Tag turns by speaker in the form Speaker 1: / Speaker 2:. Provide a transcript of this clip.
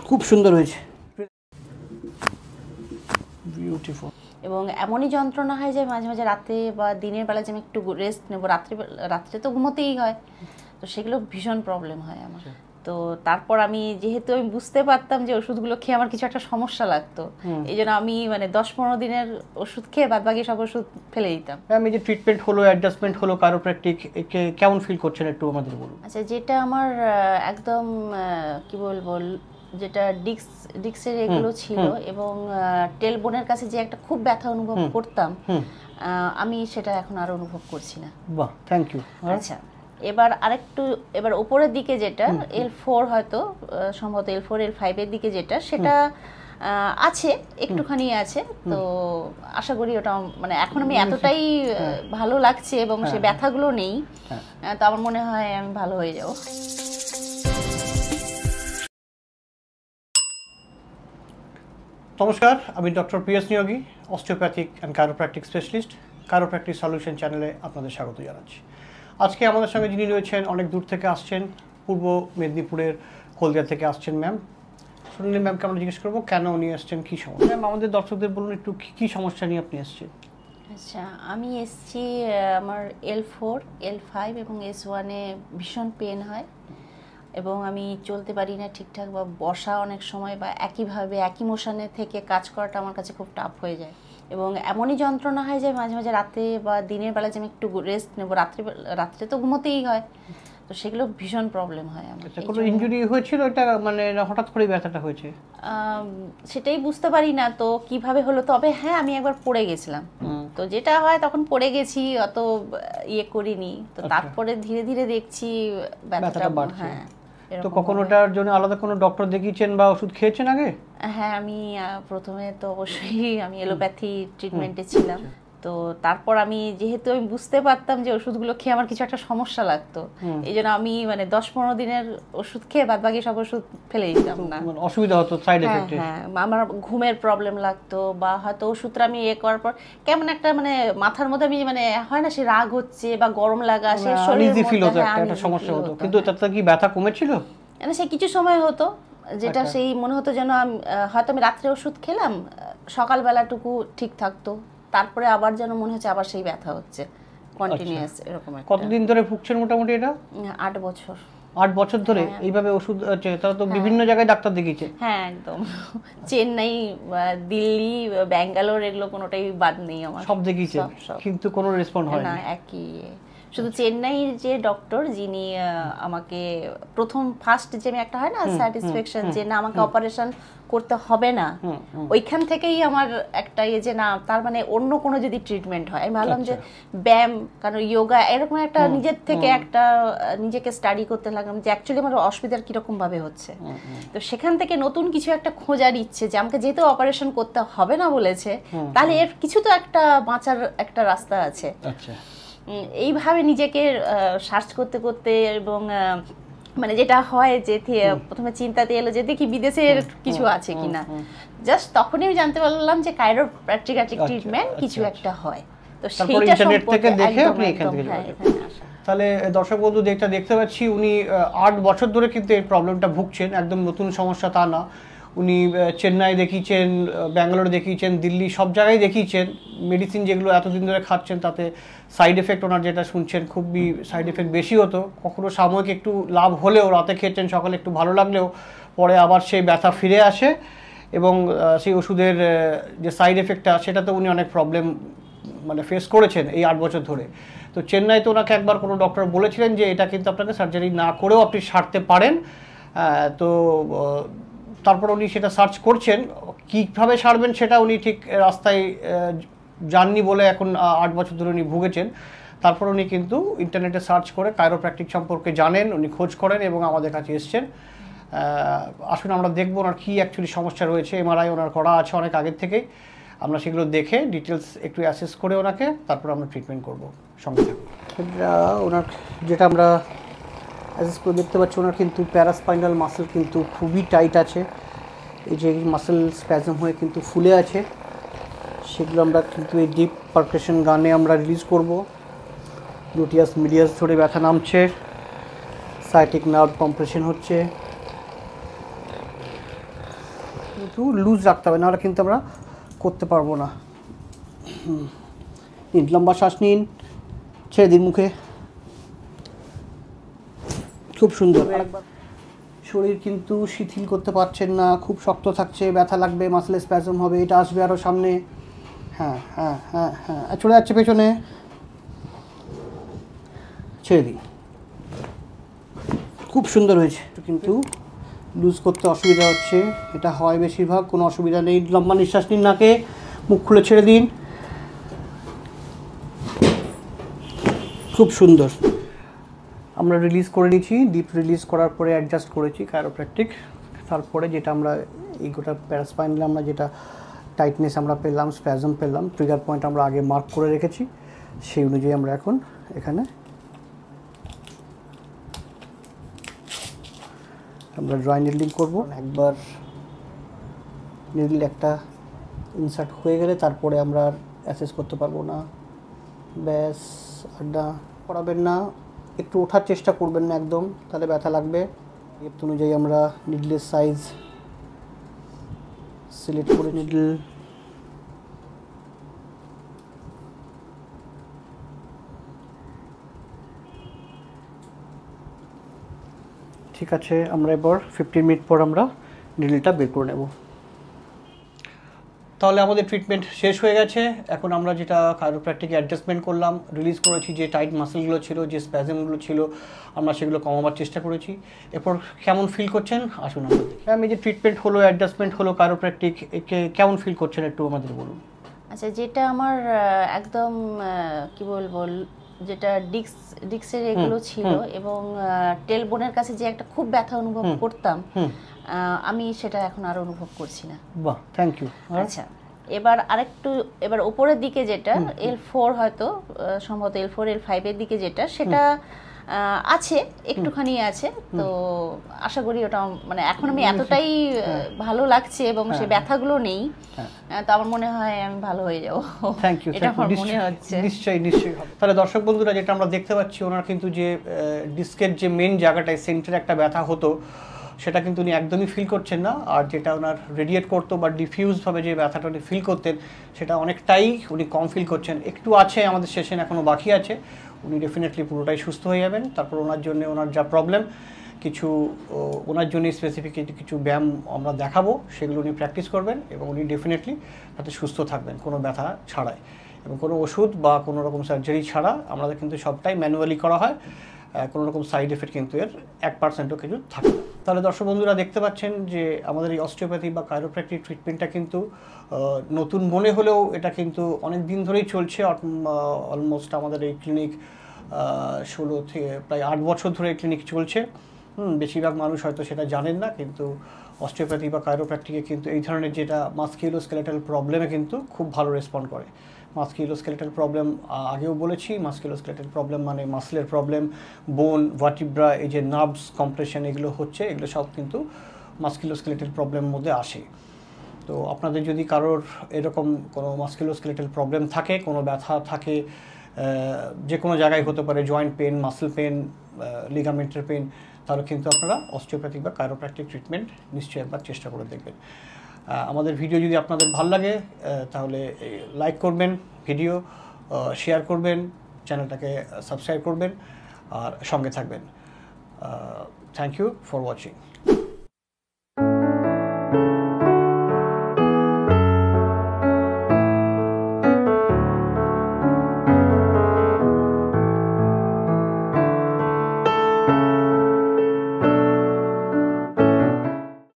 Speaker 1: খুব সুন্দর হয়েছে, বিউটিফুল।
Speaker 2: এবং এমনই যন্ত্রণা হয় যে মাঝে মাঝে রাতে বা দিনের বেলা যে আমি একটু রেস্ট নেব, রাত্রে তো ঘুমোতেই হয়, তো সেগুলো ভীষণ প্রবলেম হয় আমার। তো তারপর আমি যেহেতু আমি বুঝতে পারতাম যে ওষুধগুলো খেয়ে আমার কিছু একটা সমস্যা লাগতো, এই জন্য আমি মানে 10-15 দিনের ওষুধ খেয়ে বাদ বাকি সব ওষুধ ফেলে দিতাম।
Speaker 1: আমি যে ট্রিটমেন্ট হলো, অ্যাডজাস্টমেন্ট হলো কাইরোপ্র্যাকটিক, একে কেমন ফিল করছেন একটু আমাদের বলুন।
Speaker 2: আচ্ছা, যেটা আমার একদম কি বলবো, যেটা ডিক্সের এগুলো ছিল এবং টেলবোনের কাছে যে একটা খুব ব্যথা অনুভব করতাম, আমি সেটা এখন আর অনুভব করছি না।
Speaker 1: বাহ, থ্যাংক ইউ।
Speaker 2: আচ্ছা, এবার উপরের দিকে যেটা L4, হয়তো সম্ভবত L4 L5 এর দিকে যেটা, সেটা আছে, একটুখানি আছে। তো আশা করি ওটা মানে এখন আমি এতটাই ভালো লাগছে এবং সে ব্যথাগুলো নেই, তো আমার মনে হয় আমি ভালো হয়ে যাব।
Speaker 1: নমস্কার, আমি doctor PS Niyogi, osteopathic and chiropractic specialist. Chiropractic solution চ্যানেলে আপনাদের স্বাগত জানাচ্ছি। আজকে আমাদের সঙ্গে যিনি রয়েছেন, অনেক দূর থেকে আসছেন, পূর্ব মেদিনীপুরের হলদিয়া থেকে আসছেন ম্যাম। শুনলে ম্যামকে আমরা জিজ্ঞেস করবো কেন উনি আসছেন, কী সমস্যা। ম্যাম, আমাদের দর্শকদের বলুন একটু কী সমস্যা নিয়ে আপনি এসছেন।
Speaker 2: আচ্ছা, আমি এসছি, আমার L4 L5 এবং S1 এ ভীষণ পেন হয় এবং আমি চলতে পারি না ঠিকঠাক, বা বসা অনেক সময় বা একইভাবে একই মোশনে থেকে কাজ করাটা আমার কাছে খুব টাফ হয়ে যায়। এবং এমনই যন্ত্রণা হয় যে মাঝে মাঝে রাতে বা দিনের বেলা যে আমি একটু রেস্ট নেব, রাত্রে তো ঘুমোতেই হয়, তো সেগুলো ভীষণ প্রবলেম হয় আমার।
Speaker 1: কোনো ইনজুরি হয়েছিল এটা, মানে হঠাৎ করে ব্যথাটা হয়েছে?
Speaker 2: সেটাই বুঝতে পারি না তো কিভাবে হলো, তবে হ্যাঁ আমি একবার পড়ে গেছিলাম, তো যেটা হয় তখন পড়ে গেছি, অত ইয়ে করিনি, তো তারপরে ধীরে ধীরে দেখছি ব্যথাটা বাড়ছে। হ্যাঁ,
Speaker 1: তো কখন ওটার জন্য আলাদা কোনো ডক্টর দেখিয়েছেন বা ওষুধ খেয়েছেন আগে?
Speaker 2: হ্যাঁ, আমি প্রথমে তো অবশ্যই আমি এলোপ্যাথি ট্রিটমেন্টে ছিলাম, তো তারপর আমি যেহেতু আমি বুঝতে পারতাম যে ওষুধগুলো খেয়ে আমার কিছু একটা সমস্যা লাগতো, এই জন্য আমি মানে 10-15 দিনের ওষুধ খেয়ে বাদ বাকি সব ওষুধ ফেলে দিতাম না।
Speaker 1: অসুবিধা হতো সাইড এফেক্টে?
Speaker 2: হ্যাঁ, আমার ঘুমের প্রবলেম লাগতো, বা হয়তো ওষুধটা আমি করার পর কেমন একটা মানে মাথার মধ্যে আমি মানে হয় না, সে রাগ হচ্ছে বা গরম লাগা, সে শরীরের মধ্যে একটা সমস্যা হতো।
Speaker 1: কিন্তু তাতে কি ব্যথা কমেছিল?
Speaker 2: মানে সে কিছু সময় হতো, যেটা সেই মনে হতো যেন হয়তো আমি রাত্রে ওষুধ খেলাম, সকালবেলাটুকু ঠিক থাকতো, তারপরে আবার যেন মনে হচ্ছে আবার সেই ব্যথা হচ্ছে কন্টিনিউয়াস এরকম।
Speaker 1: কতদিন ধরে ভুগছেন মোটামুটি এটা?
Speaker 2: 8 বছর।
Speaker 1: 8 বছর ধরে এইভাবে ওষুধ আছে? তাহলে তো বিভিন্ন জায়গায় ডাক্তার দেখিয়েছে?
Speaker 2: হ্যাঁ, একদম চেন্নাই, দিল্লি, ব্যাঙ্গালোর, এগুলো কোনোটাই বাদ নেই আমার,
Speaker 1: সব দেখিয়েছে, কিন্তু কোনো রেসপন্স হয় না।
Speaker 2: একই, শুধু চেন্নাইয়ের যে ডক্টর যিনি আমাকে ফার্স্ট যে আমি একটা হয় না স্যাটিসফ্যাকশন, যে না আমাকে অপারেশন করতে হবে না, ওইখান থেকেই আমার একটা যে না, তার মানে অন্য কোনো যদি ট্রিটমেন্ট হয়, আমি ভাবলাম যে ব্যায়াম, কারণ যোগা, এরকম একটা নিজের থেকে একটা নিজেকে স্টাডি করতে লাগলাম যে অ্যাকচুয়ালি আমার অসুবিধার কিরকম ভাবে হচ্ছে। তো সেখান থেকে নতুন কিছু একটা খোঁজার ইচ্ছে, যে আমাকে যেহেতু অপারেশন করতে হবে না বলেছে, তাহলে এর কিছু তো একটা বাঁচার একটা রাস্তা আছে। এইভাবে নিজেকে সার্চ করতে করতে, এবং মানে যেটা হয় যে প্রথমে চিন্তাতে এলো যে দেখি বিদেশের কিছু আছে কিনা, জাস্ট তখনই আমি জানতে পারলাম যে কাইরোপ্র্যাকটিক ট্রিটমেন্ট কিছু একটা হয়, তো সেইটা
Speaker 1: ইন্টারনেট থেকে দেখে আপনি এখান থেকে তাহলে দর্শক বন্ধু দেখতে পাচ্ছি উনি 8 বছর ধরে কিন্তু এই প্রবলেমটা ভুগছেন, একদম নতুন সমস্যা তা না। উনি চেন্নাই দেখিয়েছেন, ব্যাঙ্গালোর দেখিয়েছেন, দিল্লি, সব জায়গায় দেখিয়েছেন। মেডিসিন যেগুলো এতদিন ধরে খাচ্ছেন তাতে সাইড এফেক্ট, ওনার যেটা শুনছেন খুবই সাইড এফেক্ট বেশি হতো। কখনো সাময়িক একটু লাভ হলেও, রাতে খেয়েছেন, সকালে একটু ভালো লাগলেও পরে আবার সেই ব্যথা ফিরে আসে, এবং সেই ওষুধের যে সাইড এফেক্টটা সেটাতে উনি অনেক প্রবলেম মানে ফেস করেছেন এই 8 বছর ধরে। তো চেন্নাইতে ওনাকে একবার কোনো ডক্টর বলেছিলেন যে এটা কিন্তু আপনাকে সার্জারি না করেও আপনি সারতে পারেন। তো তারপর উনি সেটা সার্চ করছেন, কীভাবে সারবেন সেটা উনি ঠিক রাস্তায় যাননি বলে এখন 8 বছর ধরে উনি ভুগেছেন। তারপর উনি কিন্তু ইন্টারনেটে সার্চ করে কাইরোপ্র্যাকটিক সম্পর্কে জানেন, উনি খোঁজ করেন এবং আমাদের কাছে এসছেন। আসুন আমরা দেখবো ওনার কী অ্যাকচুয়ালি সমস্যা রয়েছে। এমআরআই ওনার করা আছে অনেক আগের থেকেই, আমরা সেগুলো দেখে ডিটেলস একটু অ্যাসেস করে ওনাকে তারপর আমরা ট্রিটমেন্ট করবো। সঙ্গে থাকুন। ওনার যেটা আমরা অ্যাসেস করে দেখতে পাচ্ছি, ওনার কিন্তু প্যারাস্পাইনাল মাসেল কিন্তু খুবই টাইট আছে, এই যে মাসেল স্প্যাজম হয়ে কিন্তু ফুলে আছে, সেগুলো আমরা কিন্তু এই ডিপ পারকাশন গানে আমরা রিলিজ করব। গ্লুটিয়াস মিডিয়াস ধরে ব্যথা নামছে, সাইটিক নার্ভ কম্প্রেশন হচ্ছে, কিন্তু লুজ রাখতে হবে, নাহলে কিন্তু আমরা করতে পারবো না। নিন, লম্বা শ্বাস নিন, ছেড়ে দিন মুখে। খুব সুন্দর। শরীর কিন্তু শিথিল করতে পারছেন না, খুব শক্ত থাকছে, ব্যথা লাগবে, মাসেল স্প্যাজম হবে, এটা আসবে আরও সামনে। হ্যাঁ হ্যাঁ হ্যাঁ হ্যাঁ, চলে যাচ্ছে পেছনে, ছেড়ে দিন। খুব সুন্দর হয়েছে, কিন্তু লুজ করতে অসুবিধা হচ্ছে, এটা হয় বেশিরভাগ, কোনো অসুবিধা নেই। লম্বা নিঃশ্বাস নিন, নাকে মুখ খুলে ছেড়ে দিন। খুব সুন্দর। আমরা রিলিজ করে নিয়েছি, ডিপ রিলিজ করার পরে অ্যাডজাস্ট করেছি কাইরোপ্র্যাকটিক। তারপরে যেটা আমরা এই গোটা প্যারাস্পাইনালে আমরা যেটা টাইটনেস আমরা পেলাম, স্প্যাজম পেলাম, ট্রিগার পয়েন্ট আমরা আগে মার্ক করে রেখেছি, সেই অনুযায়ী আমরা এখন এখানে আমরা ড্রাই নিডলিং করবো। একবার নিডল একটা ইনসার্ট হয়ে গেলে তারপরে আমরা আর অ্যাসেস করতে পারবো না। ব্যাস, আড্ডা করাবেন না, একটু ওঠার চেষ্টা করবেন না একদম, তাহলে ব্যথা লাগবে। এর অনুযায়ী আমরা নিডলের সাইজ সিলেক্ট করে নিডল ঠিক আছে। আমরা এবার 15 মিনিট পর আমরা নিডলটা বের করে নেব। তাহলে আমাদের ট্রিটমেন্ট শেষ হয়ে গেছে। এখন আমরা যেটা কাইরোপ্র্যাকটিক অ্যাডজাস্টমেন্ট করলাম, রিলিজ করেছি, যে টাইট মাসেলগুলো ছিল, যে স্প্যাজমগুলো ছিল, আমরা সেগুলো কমাবার চেষ্টা করেছি। এরপর কেমন ফিল করছেন আসুন আমরা দেখি। আমি যে ট্রিটমেন্ট হলো, অ্যাডজাস্টমেন্ট হলো কাইরোপ্র্যাকটিক, একে কেমন ফিল করছেন একটু আমাদের বলুন।
Speaker 2: আচ্ছা, যেটা আমার একদম কি বলবো, যেটা ডিক্সের এগুলো ছিল এবং টেলবোনের কাছে যে একটা খুব ব্যথা অনুভব করতাম, আমি সেটা এখন আর অনুভব করছি না।
Speaker 1: বাহ, থ্যাংক ইউ।
Speaker 2: আচ্ছা, এবার উপরের দিকে যেটা L4, হয়তো সম্ভবত L4 L5 এর দিকে যেটা, সেটা আছে, একটুখানি আছে। তো আশা করি ওটা, মানে এখন আমি এতটাই ভালো লাগছে এবং সে ব্যথাগুলো নেই, তো আমার মনে হয় আমি ভালো হয়ে যাবো।
Speaker 1: Thank you.
Speaker 2: এটা আমার মনে হচ্ছে।
Speaker 1: নিশ্চয়ই নিশ্চয়ই। তাহলে দর্শক বন্ধুরা, যেটা আমরা দেখতে পাচ্ছি, ওনার কিন্তু যে ডিস্কের যে মেন জায়গাটায় সেন্টারে একটা ব্যথা হতো, সেটা কিন্তু উনি একদমই ফিল করছেন না। আর যেটা ওনার রেডিয়েট করতো বা ডিফিউজভাবে যে ব্যথাটা উনি ফিল করতেন, সেটা অনেকটাই উনি কম ফিল করছেন। একটু আছে, আমাদের সেশন এখনও বাকি আছে, উনি ডেফিনেটলি পুরোটাই সুস্থ হয়ে যাবেন। তারপর ওনার জন্য, ওনার যা প্রবলেম, কিছু ওনার জন্য স্পেসিফিক কিছু ব্যায়াম আমরা দেখাবো, সেগুলো উনি প্র্যাকটিস করবেন এবং উনি ডেফিনেটলি তাতে সুস্থ থাকবেন কোনো ব্যথা ছাড়াই, এবং কোনো ওষুধ বা কোনো রকম সার্জারি ছাড়া। আমাদের কিন্তু সবটাই ম্যানুয়ালি করা হয়, কোনো রকম সাইড এফেক্ট কিন্তু এর 1%ও কিছু থাকে না। তাহলে দর্শক বন্ধুরা দেখতে পাচ্ছেন যে আমাদের এই অস্টিওপ্যাথি বা কাইরোপ্র্যাকটিক ট্রিটমেন্টটা কিন্তু নতুন মনে হলেও এটা কিন্তু অনেক দিন ধরেই চলছে। অলমোস্ট আমাদের এই ক্লিনিক 16 থেকে প্রায় 8 বছর ধরে এই ক্লিনিক চলছে। বেশিরভাগ মানুষ হয়তো সেটা জানেন না, কিন্তু অস্টিওপ্যাথি বা কাইরোপ্র্যাকটিকে কিন্তু এই ধরনের যেটা মাস্কুলোস্কেলেটাল প্রবলেমে কিন্তু খুব ভালো রেসপন্ড করে। মাস্কুলোস্কেলেটাল প্রবলেম আগেও বলেছি, মাস্কুলোস্কেলেটাল প্রবলেম মানে মাসলের প্রবলেম, বোন, ভার্টিব্রা, এই যে নার্ভস কম্প্রেশন এগুলো হচ্ছে, এগুলো সব কিন্তু মাস্কুলোস্কেলেটাল প্রবলেমের মধ্যে আসে। তো আপনাদের যদি কারোর এরকম কোনো মাস্কুলোস্কেলেটাল প্রবলেম থাকে, কোনো ব্যথা থাকে, যে কোনো জায়গায় হতে পারে, জয়েন্ট পেন, মাসল পেন, লিগামেন্টের পেন, তাহলে কিন্তু আপনারা অস্টিওপ্যাথিক বা কাইরোপ্র্যাকটিক ট্রিটমেন্ট নিশ্চয়ই একবার চেষ্টা করে দেখবেন। আমাদের ভিডিও যদি আপনাদের ভালো লাগে তাহলে লাইক করবেন, ভিডিও শেয়ার করবেন, চ্যানেলটাকে সাবস্ক্রাইব করবেন আর সঙ্গে থাকবেন। Thank you for watching.